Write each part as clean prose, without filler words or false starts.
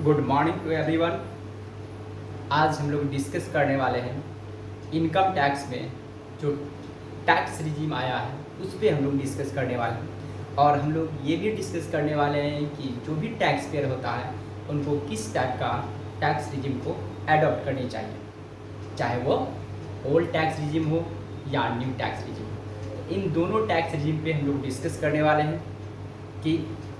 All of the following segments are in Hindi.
Good morning to everyone. आज हम लोग डिस्कस करने वाले हैं इनकम टैक्स में जो टैक्स रिजीम आया है उस पर हम लोग डिस्कस करने वाले हैं। और हम लोग ये भी डिस्कस करने वाले हैं कि जो भी टैक्स पेयर होता है उनको किस टाइप का टैक्स रिजीम को एडॉप्ट करनी चाहिए, चाहे वो ओल्ड टैक्स रिजीम हो या न्यू टैक्स रिजीम। इन दोनों टैक्स रिजीम पे हम लोग डिस्कस करने वाले हैं कि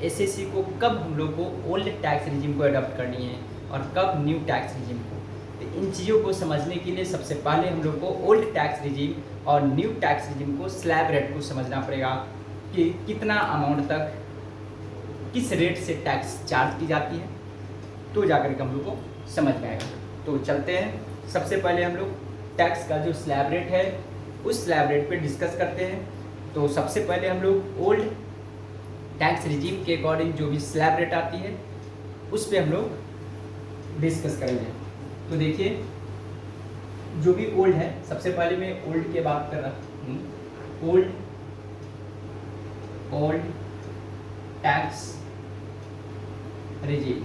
एसएससी को कब हम लोग को ओल्ड टैक्स रिजीम को अडॉप्ट करनी है और कब न्यू टैक्स रिजीम को। तो इन चीज़ों को समझने के लिए सबसे पहले हम लोग को ओल्ड टैक्स रिजीम और न्यू टैक्स रिजीम को स्लैब रेट को समझना पड़ेगा कि कितना अमाउंट तक किस रेट से टैक्स चार्ज की जाती है, तो जाकर के हम लोग को समझ में आएगा। तो चलते हैं, सबसे पहले हम लोग टैक्स का जो स्लैब रेट है उस स्लैब रेट पे डिस्कस करते हैं। तो सबसे पहले हम लोग ओल्ड टैक्स रिजीम के अकॉर्डिंग जो भी स्लैब रेट आती है उस पे हम लोग डिस्कस करेंगे। तो देखिए, जो भी ओल्ड है, सबसे पहले मैं ओल्ड की बात कर रहा हूँ। Old tax regime,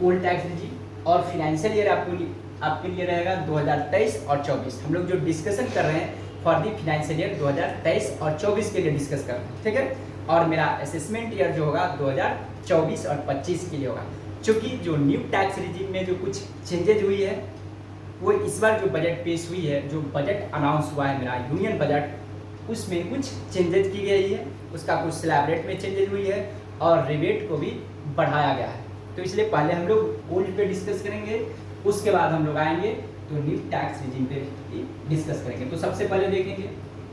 old tax regime और फिनेंशियल ईयर आपके लिए रहेगा 2023 और 24। हम लोग जो डिस्कशन कर रहे हैं फॉर दी फिनेंशियल ईयर 2023 और 24 के लिए डिस्कस कर रहे हैं, ठीक है। और मेरा असेसमेंट ईयर जो होगा 2024 और 25 के लिए होगा। क्योंकि जो न्यू टैक्स रिजीम में जो कुछ चेंजेज हुई है वो इस बार जो बजट पेश हुई है, जो बजट अनाउंस हुआ है मेरा यूनियन बजट, उसमें कुछ चेंजेज की गई है। उसका कुछ स्लैब रेट में चेंजेज हुई है और रिबेट को भी बढ़ाया गया है। तो इसलिए पहले हम लोग ओल्ड पे डिस्कस करेंगे, उसके बाद हम लोग आएंगे तो न्यू टैक्स रिजीम पे डिस्कस करेंगे। तो सबसे पहले देखेंगे,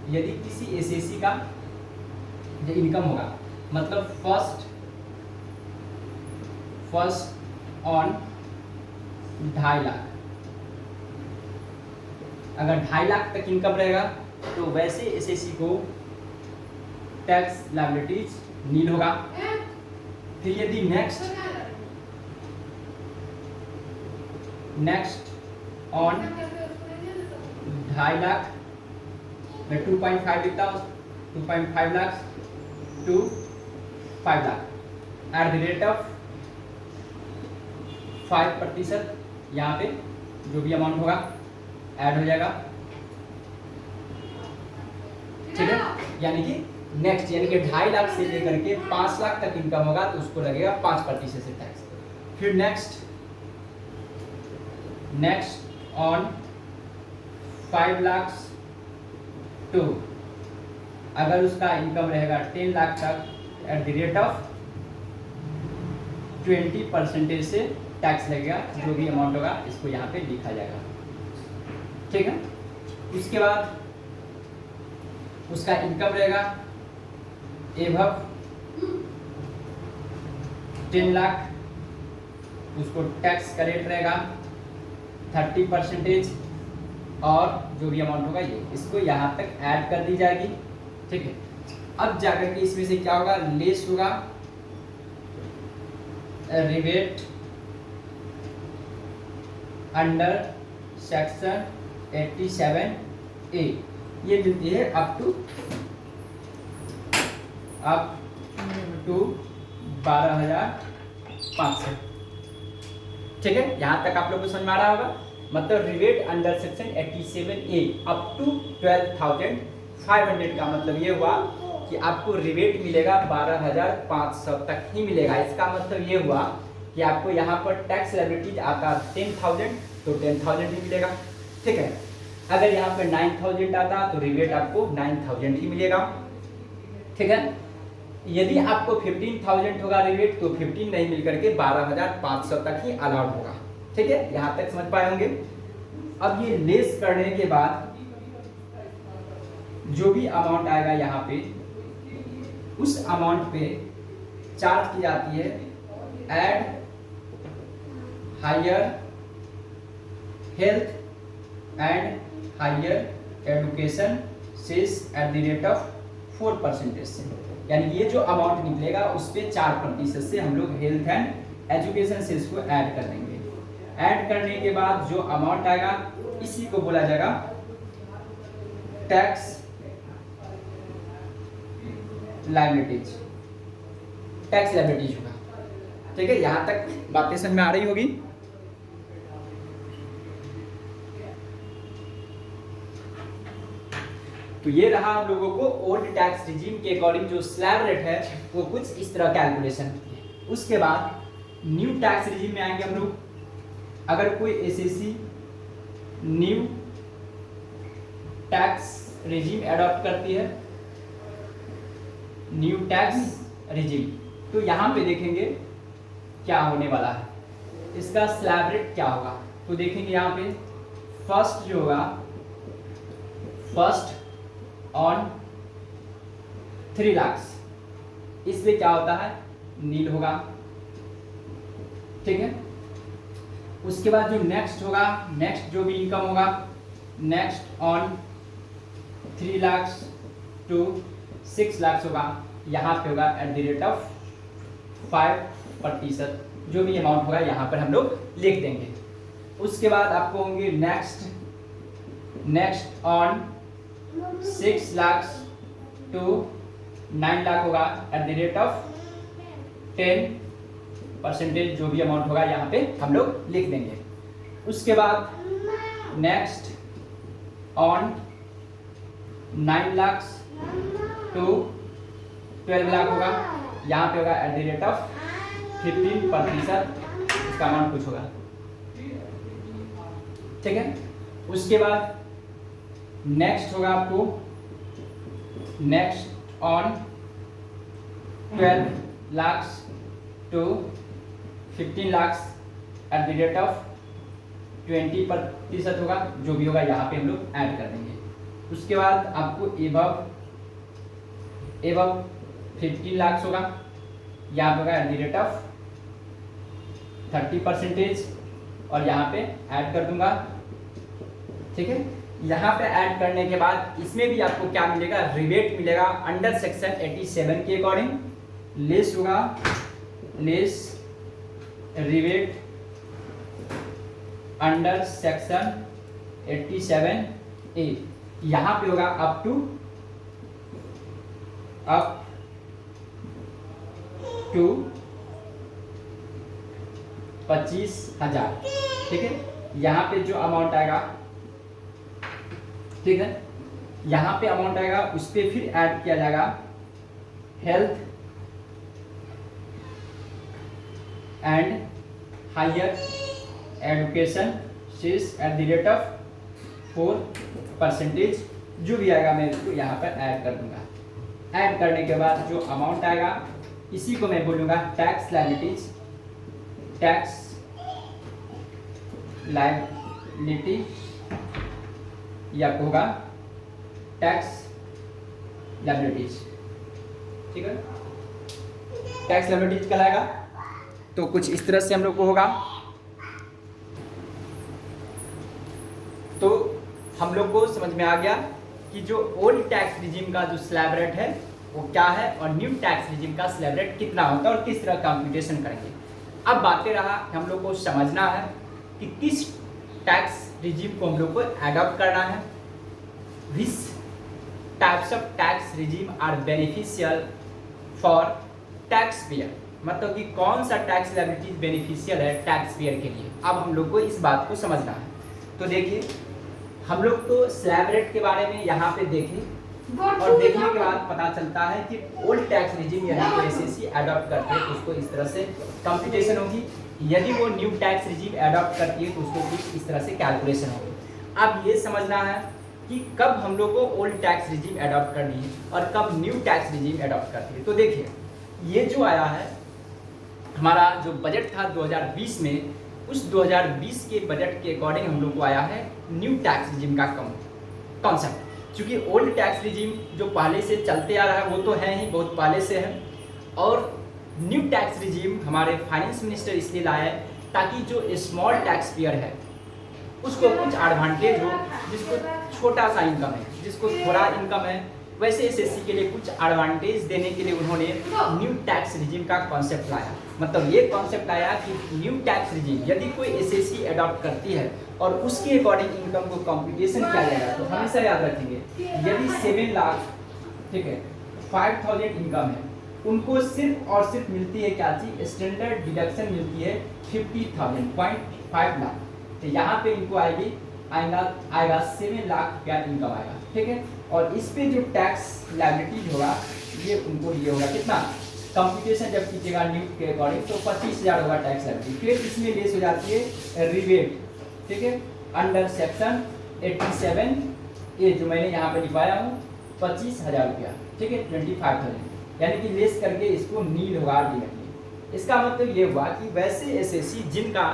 यदि किसी एसएससी का जो इनकम होगा, मतलब फर्स्ट ऑन 2.5 लाख, अगर 2.5 लाख तक इनकम रहेगा तो वैसे एसएससी को टैक्स लायबिलिटीज नील होगा। फिर यदि नेक्स्ट ऑन 2.5 लाख, मैं 2.5 लिखता हूँ, 2.5 lakh to 5 lakh at the rate of 5%, यहाँ पे जो भी अमाउंट होगा ऐड हो जाएगा, ठीक है। यानी कि नेक्स्ट, यानी कि 2.5 लाख से लेकर के 5 लाख तक इनकम होगा तो उसको लगेगा 5% से टैक्स। फिर नेक्स्ट ऑन 5 लाख टू, अगर उसका इनकम रहेगा 10 लाख तक, एट द रेट ऑफ 20% से टैक्स लगेगा। जो भी अमाउंट होगा इसको यहाँ पे लिखा जाएगा, ठीक है। इसके बाद उसका इनकम रहेगा एबव 10 लाख, उसको टैक्स का रेट रहेगा 30% और जो भी अमाउंट होगा ये, इसको यहाँ तक ऐड कर दी जाएगी, ठीक है। अब जाकर के इसमें से क्या होगा, लेस होगा रिबेट अंडर सेक्शन 87A, ये मिलती है अप टू 12,500, ठीक है। यहाँ तक आप लोग को समझ में आ रहा होगा। मतलब rebate under section 87A up to 12,500 का मतलब ये हुआ कि आपको रिबेट मिलेगा 12,500 तक ही मिलेगा। इसका मतलब ये हुआ कि आपको यहाँ पर टैक्स लायबिलिटीज आता 10,000 तो 10,000 ही मिलेगा, ठीक है। अगर यहाँ पर 9,000 आता तो रिबेट आपको 9,000 ही मिलेगा, ठीक है। यदि आपको 15,000 होगा रिबेट तो 15 नहीं मिल करके 12,500 तक ही अलाउड होगा, ठीक है। यहाँ तक समझ पाए होंगे। अब ये लेस करने के बाद जो भी अमाउंट आएगा यहाँ पे, उस अमाउंट पे चार्ज की जाती है add higher health and higher education cess at the rate of 4% से। यानी ये जो अमाउंट निकलेगा उस पे 4% से हम लोग हेल्थ एंड एजुकेशन सेस को ऐड कर देंगे। ऐड करने के बाद जो अमाउंट आएगा इसी को बोला जाएगा टैक्स लायबिलिटीज, टैक्स लायबिलिटीज होगा। ठीक है, यहाँ तक बातें समझ में आ रही होगी। तो ये रहा हम लोगों को ओल्ड टैक्स रिजीम के अकॉर्डिंग जो स्लैब रेट है वो कुछ इस तरह कैलकुलेशन होती है। उसके बाद न्यू टैक्स रिजीम में आएंगे हम लोग। अगर कोई SSC new tax regime adopt करती है, न्यू टैक्स रिजीम, तो यहाँ पे देखेंगे क्या होने वाला है, इसका स्लैब रेट क्या होगा। तो देखेंगे यहाँ पे फर्स्ट जो होगा, फर्स्ट ऑन 3 लाख, इसमें क्या होता है, नील होगा। ठीक है, उसके बाद जो नेक्स्ट होगा, नेक्स्ट जो भी इनकम होगा, next on 3 lakh to 6 lakh होगा, यहाँ पे होगा @ 5%, जो भी अमाउंट होगा यहाँ पर हम लोग लिख देंगे। उसके बाद आपको होंगे next on 6 lakh to 9 lakh होगा, @ 10%, जो भी अमाउंट होगा यहाँ पे हम लोग लिख देंगे। उसके बाद next on 9 lakh to 12 lakh होगा, यहाँ पे होगा @ 15%, इसका अमाउंट कुछ होगा। ठीक है, उसके बाद नेक्स्ट होगा आपको next on 12 lakh to 15 lakh, @ 20% होगा, जो भी होगा यहाँ पे हम लोग ऐड कर देंगे। उसके बाद आपको एबव 15 लाख होगा, यहाँ पे होगा @ 30%, और यहाँ पे ऐड कर दूंगा। ठीक है, यहाँ पे ऐड करने के बाद इसमें भी आपको क्या मिलेगा, रिबेट मिलेगा अंडर सेक्शन 87 के अकॉर्डिंग। लेस होगा, less rebate under section 87A, यहाँ पे होगा अप टू 25,000। ठीक है, यहाँ पे जो अमाउंट आएगा, ठीक है, यहाँ पे अमाउंट आएगा, उस पर फिर ऐड किया जाएगा health and higher education cess @ 4%, जो भी आएगा मैं इसको यहाँ पर ऐड कर दूंगा। ऐड करने के बाद जो अमाउंट आएगा, इसी को मैं बोलूँगा टैक्स लायबिलिटीज, टैक्स लायबिलिटी, या होगा टैक्स लायबिलिटीज। ठीक है, टैक्स लायबिलिटीज कहलाएगा। तो कुछ इस तरह से हम लोग को होगा। तो हम लोग को समझ में आ गया कि जो ओल्ड टैक्स रिजीम का जो स्लैब रेट है वो क्या है, और न्यू टैक्स रिजीम का स्लैब रेट कितना होता है और किस तरह कंप्यूटेशन करेंगे। अब बातें रहा कि हम लोग को समझना है कि किस टैक्स रिजीम को हम लोग को एडॉप्ट करना है। Which types of tax regime are beneficial for taxpayer, मतलब कि कौन सा टैक्स लायबिलिटीज बेनिफिशियल है टैक्स पेयर के लिए। अब हम लोग को इस बात को समझना है। तो देखिए, हम लोग तो स्लैब रेट के बारे में यहाँ पे देखें, और देखने के बाद पता चलता है कि ओल्ड टैक्स रिजीम यदि कोई एसएससी एडॉप्ट करती है तो उसको इस तरह से कंप्यूटेशन होगी, यदि वो न्यू टैक्स रिजीम एडॉप्ट करती है तो उसको कुछ इस तरह से कैलकुलेशन होगी। अब ये समझना है कि कब हम लोग को ओल्ड टैक्स रिजीम एडॉप्ट करनी है और कब न्यू टैक्स रिजीम एडॉप्ट करती है। तो देखिए, ये जो आया है हमारा जो बजट था 2020 में, उस 2020 के बजट के अकॉर्डिंग हम लोग को आया है न्यू टैक्स रिजीम का कॉन्सेप्ट। क्योंकि ओल्ड टैक्स रिजीम जो पहले से चलते आ रहा है वो तो है ही, बहुत पहले से है, और न्यू टैक्स रिजीम हमारे फाइनेंस मिनिस्टर इसलिए लाए ताकि जो स्मॉल टैक्स पेयर है उसको कुछ एडवांटेज हो, जिसको छोटा सा इनकम है, जिसको थोड़ा इनकम है, वैसे एसएससी के लिए कुछ एडवांटेज देने के लिए उन्होंने न्यू टैक्स रिजीम का कॉन्सेप्ट लाया। मतलब ये कॉन्सेप्ट आया कि न्यू टैक्स रिजीम यदि कोई एसएससी एडॉप्ट करती है और उसके अकॉर्डिंग इनकम को कंप्यूटेशन किया जाएगा, तो हमेशा याद रखेंगे यदि 7 लाख, ठीक है, 5,000 इनकम है उनको सिर्फ और सिर्फ मिलती है क्या चीज, स्टैंडर्ड डिडक्शन मिलती है 50,000.5 लाख। तो यहाँ पे इनको आएगा 7 लाख रुपया इनकम आएगा, ठीक है। और इस पे जो टैक्स लायबिलिटीज होगा ये उनको ये होगा कितना, कंप्यूटेशन जब कीजिएगा न्यूट के अकॉर्डिंग तो 25,000 होगा टैक्स लायबिलिटी। फिर इसमें लेस हो जाती है रिबेट, ठीक है, अंडर सेक्शन 87 ये जो मैंने यहाँ पे लिखवाया हूँ 25,000 रुपया, ठीक है, 25,000, यानी कि लेस करके इसको नील होगा डायरेक्टली। इसका मतलब ये हुआ कि वैसे एसएससी जिनका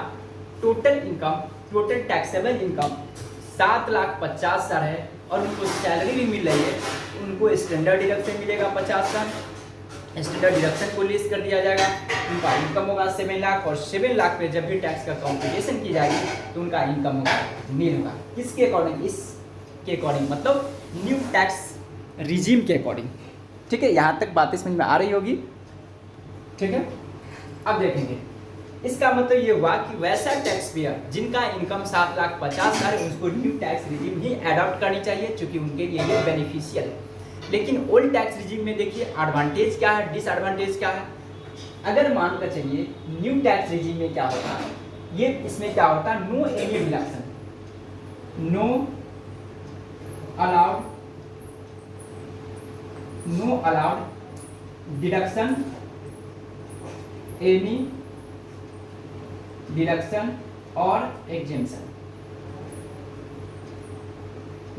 total income, total taxable income 7,50,000 है और उनको सैलरी भी मिल रही है, उनको स्टैंडर्ड डिडक्शन मिलेगा 50 का, स्टैंडर्ड डिडक्शन को लेस कर दिया जाएगा, उनका इनकम होगा 7 लाख, और 7 लाख पे जब भी टैक्स का कॉम्पिटिशन की जाएगी तो उनका इनकम होगा नील होगा। किसके अकॉर्डिंग, इसके अकॉर्डिंग, मतलब न्यू टैक्स रिजीम के अकॉर्डिंग, ठीक है। यहाँ तक बातें समझ में आ रही होगी, ठीक है। अब देखेंगे इसका मतलब ये हुआ कि वैसा टैक्स पेयर जिनका इनकम 7,50,000 है उसको न्यू टैक्स रिजीम ही अडॉप्ट करनी चाहिए, क्योंकि उनके लिए ये बेनिफिशियल है। लेकिन ओल्ड टैक्स रिजीम में देखिए एडवांटेज क्या है, डिसएडवांटेज क्या है। अगर मान कर चलिए न्यू टैक्स रिजीम में क्या होता है, ये इसमें क्या होता है, no any deduction, no allowed deduction, any deduction और एग्जेम्पशन।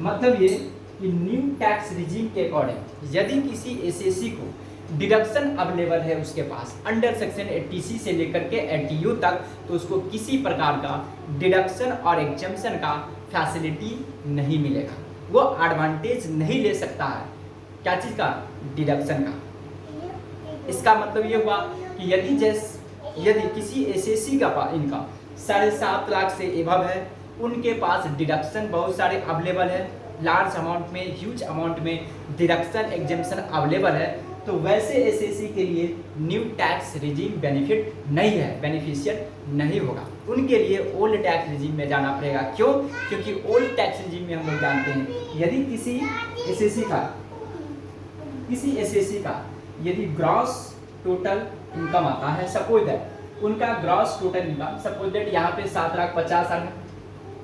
मतलब ये कि न्यू टैक्स रिजीम के अकॉर्डिंग यदि किसी एसएससी को डिडक्शन अवेलेबल है उसके पास अंडर सेक्शन 80C से लेकर के 80U तक, तो उसको किसी प्रकार का डिडक्शन और एग्जेम्पशन का फैसिलिटी नहीं मिलेगा, वो एडवांटेज नहीं ले सकता है। क्या चीज़ का, डिडक्शन का। इसका मतलब ये हुआ कि यदि किसी एसएससी का इनकम 7.5 लाख से एबव है, उनके पास डिडक्शन बहुत सारे अवेलेबल है, लार्ज अमाउंट में, ह्यूज अमाउंट में डिडक्शन एग्जेम्पशन अवेलेबल है, तो वैसे एसएससी के लिए न्यू टैक्स रिजीम बेनिफिट नहीं है, बेनिफिशियल नहीं होगा। उनके लिए ओल्ड टैक्स रिजीम में जाना पड़ेगा। क्यों? क्योंकि ओल्ड टैक्स रिजीम में हम लोग जानते हैं यदि किसी एसएससी का यदि ग्रॉस टोटल इनकम आता है, सपोज दैट उनका gross total income, suppose that यहाँ पे 7,50,000 है,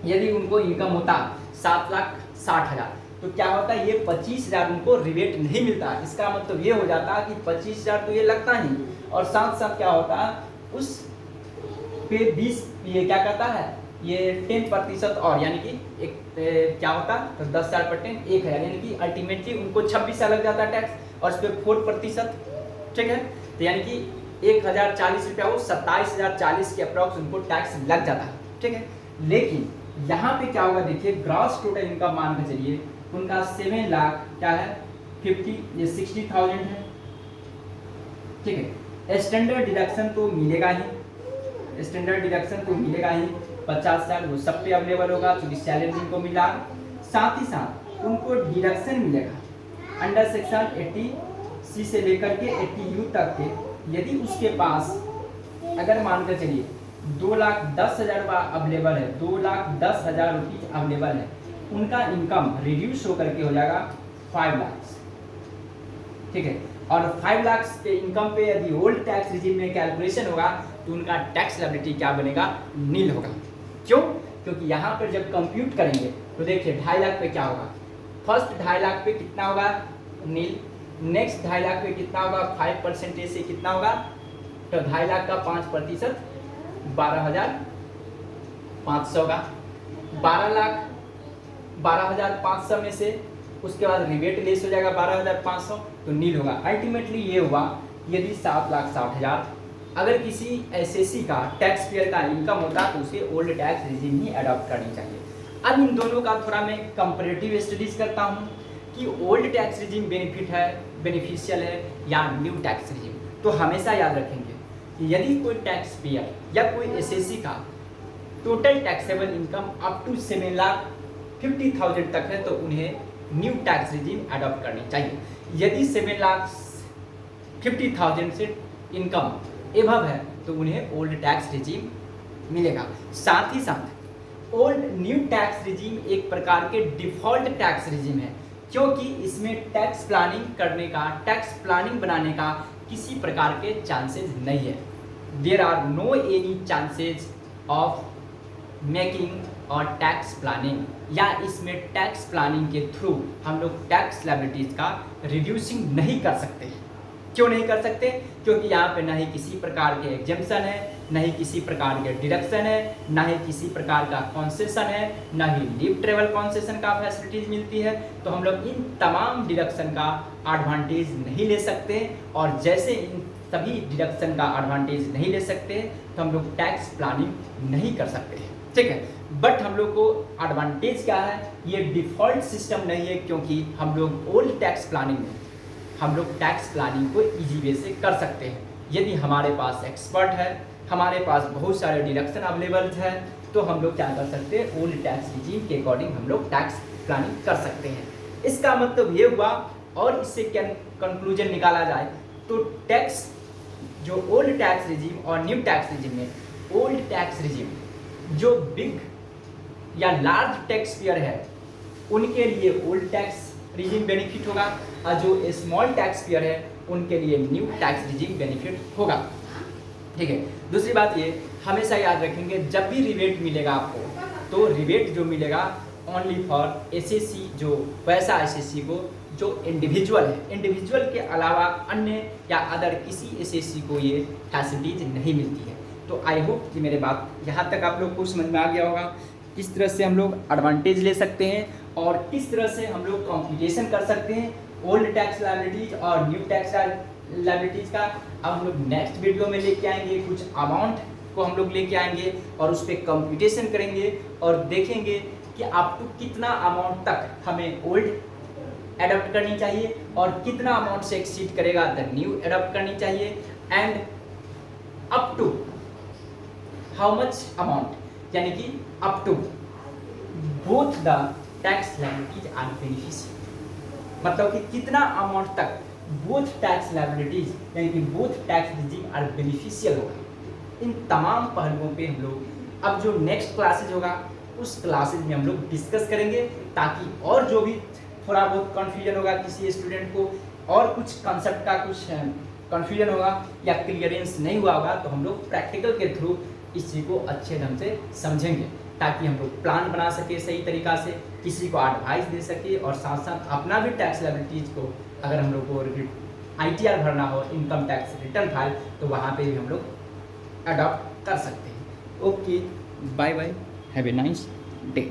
यदि उनको इनकम होता 7,60,000, तो क्या होता है, ये 25,000 उनको रिबेट नहीं मिलता। इसका मतलब ये हो जाता कि 25,000 तो ये लगता ही, और साथ साथ क्या होता है उस पे 20 ये क्या करता है, ये 10% और, यानी कि क्या होता है, तो 10,000 पर 10 1,000, यानी कि अल्टीमेटली उनको 26,000 लग जाता है टैक्स, और उस पर 4%, ठीक है। तो यानी कि 1,040 रुपया हो, 27,040 के अप्रॉक्स उनको टैक्स लग जाता है, ठीक है। लेकिन यहाँ पे क्या होगा, देखिए ग्रॉस टोटल इनकम मान के चलिए उनका 7 लाख क्या है, 60,000 है, ठीक है। स्टैंडर्ड डिडक्शन तो मिलेगा ही, 50,000 वो सब पे अवेलेबल होगा, क्योंकि सैलरी उनको मिला। साथ ही साथ उनको डिडक्शन मिलेगा अंडर सेक्शन 80C से लेकर के 80U तक के, यदि उसके पास अगर मानकर चलिए 2,10,000 अवेलेबल है, 2,10,000 रुपीज अवेलेबल है, उनका इनकम रिड्यूस होकर के हो जाएगा 5 लाख, ठीक है। और 5 लाख के इनकम पे यदि ओल्ड टैक्स रिजीम में कैलकुलेशन होगा तो उनका टैक्स लायबिलिटी क्या बनेगा, नील होगा। क्यों? क्योंकि यहाँ पर जब कंप्यूट करेंगे तो देखिए 2.5 लाख पे क्या होगा, फर्स्ट 2.5 लाख पे कितना होगा, नील। नेक्स्ट 2.5 लाख पे कितना होगा, 5% से कितना होगा, तो 2.5 लाख का 5% 12,500 होगा। 12,500 में से उसके बाद रिबेट लेस हो जाएगा 12,500, तो नील होगा। अल्टीमेटली ये हुआ यदि 7,60,000 अगर किसी एसएससी का टैक्स पेयर का इनकम होता तो उसे ओल्ड टैक्स रिजीम ही अडॉप्ट करनी चाहिए। अब इन दोनों का थोड़ा मैं कंपैरेटिव स्टडीज करता हूँ कि ओल्ड टैक्स रिजीम बेनिफिशियल है या न्यू टैक्स रिजीम। तो हमेशा याद रखेंगे कि यदि कोई टैक्स पेयर या कोई एसएससी का total taxable income up to 7,50,000 तक है तो उन्हें न्यू टैक्स रिजीम अडॉप्ट करनी चाहिए। यदि 7,50,000 से इनकम एबव है तो उन्हें ओल्ड टैक्स रिजीम मिलेगा। साथ ही साथ ओल्ड न्यू टैक्स रिजीम एक प्रकार के डिफ़ॉल्ट टैक्स रिजीम है, क्योंकि इसमें टैक्स प्लानिंग करने का, टैक्स प्लानिंग बनाने का किसी प्रकार के चांसेस नहीं है। There are no any chances of making और टैक्स प्लानिंग, या इसमें टैक्स प्लानिंग के थ्रू हम लोग टैक्स लायबिलिटीज़ का रिड्यूसिंग नहीं कर सकते। क्यों नहीं कर सकते? क्योंकि यहाँ पे ना ही किसी प्रकार के एग्जेम्पशन है, ना ही किसी प्रकार के डिडक्शन है, ना ही किसी प्रकार का कॉन्सेशन है, ना ही लीव ट्रेवल कॉन्सेशन का फैसिलिटीज मिलती है। तो हम लोग इन तमाम डिडक्शन का एडवांटेज नहीं ले सकते, और जैसे इन सभी डिडक्शन का एडवांटेज नहीं ले सकते तो हम लोग टैक्स प्लानिंग नहीं कर सकते, ठीक है। बट हम लोग को एडवांटेज क्या है, ये डिफ़ॉल्ट सिस्टम नहीं है, क्योंकि हम लोग ओल्ड टैक्स प्लानिंग में हम लोग टैक्स प्लानिंग को इजी वे से कर सकते हैं। यदि हमारे पास एक्सपर्ट है, हमारे पास बहुत सारे डिडक्शन अवेलेबल है, तो हम लोग क्या कर सकते हैं, ओल्ड टैक्स रिजीम के अकॉर्डिंग हम लोग टैक्स प्लानिंग कर सकते हैं। इसका मतलब ये हुआ, और इससे क्या कंक्लूजन निकाला जाए, तो टैक्स जो ओल्ड टैक्स रिजीम और न्यू टैक्स रिजीम में, ओल्ड टैक्स रिजीम जो बिग या लार्ज टैक्स पेयर है उनके लिए ओल्ड टैक्स रिजीम बेनिफिट होगा, और जो स्मॉल टैक्स पेयर है उनके लिए न्यू टैक्स रिजीम बेनिफिट होगा, ठीक है। दूसरी बात ये हमेशा याद रखेंगे, जब भी रिबेट मिलेगा आपको, तो रिबेट जो मिलेगा ओनली फॉर एसएससी, जो वैसा एसएससी को जो इंडिविजुअल है, इंडिविजुअल के अलावा अन्य या अदर किसी एसएससी को ये फैसिलिटीज नहीं मिलती है। तो आई होप कि मेरे बात यहाँ तक आप लोग को समझ में आ गया होगा, किस तरह से हम लोग एडवांटेज ले सकते हैं और किस तरह से हम लोग कॉम्पिटिशन कर सकते हैं ओल्ड टैक्स लायबिलिटीज और न्यू टैक्स लायबिलिटीज का। अब हम लोग नेक्स्ट वीडियो में लेके आएंगे, कुछ अमाउंट को हम लोग लेके आएंगे और उस पर कंप्यूटेशन करेंगे और देखेंगे कि अप टू कितना अमाउंट तक हमें ओल्ड एडॉप्ट करनी चाहिए और कितना अमाउंट से एक्सीड करेगा द न्यू एडॉप्ट करनी चाहिए, and up to how much amount, यानी कि up to both the tax liabilities are beneficial, मतलब कि कितना अमाउंट तक बोथ टैक्स लायबिलिटीज यानी कि both tax regime are beneficial होगा। इन तमाम पहलुओं पे हम लोग अब जो नेक्स्ट क्लासेज होगा उस क्लासेज में हम लोग डिस्कस करेंगे, ताकि और जो भी थोड़ा बहुत कन्फ्यूजन होगा किसी स्टूडेंट को, और कुछ कंसेप्ट का कुछ कन्फ्यूजन होगा या क्लियरेंस नहीं हुआ होगा, तो हम लोग प्रैक्टिकल के थ्रू इस चीज़ को अच्छे ढंग से समझेंगे, ताकि हम लोग प्लान बना सके सही तरीक़ा से, किसी को एडवाइस दे सके, और साथ साथ अपना भी टैक्स लायबिलिटीज़ को अगर हम लोग को ITR भरना हो, इनकम टैक्स रिटर्न फाइल, तो वहाँ पे भी हम लोग अडॉप्ट कर सकते हैं। Okay, bye bye, have a nice day.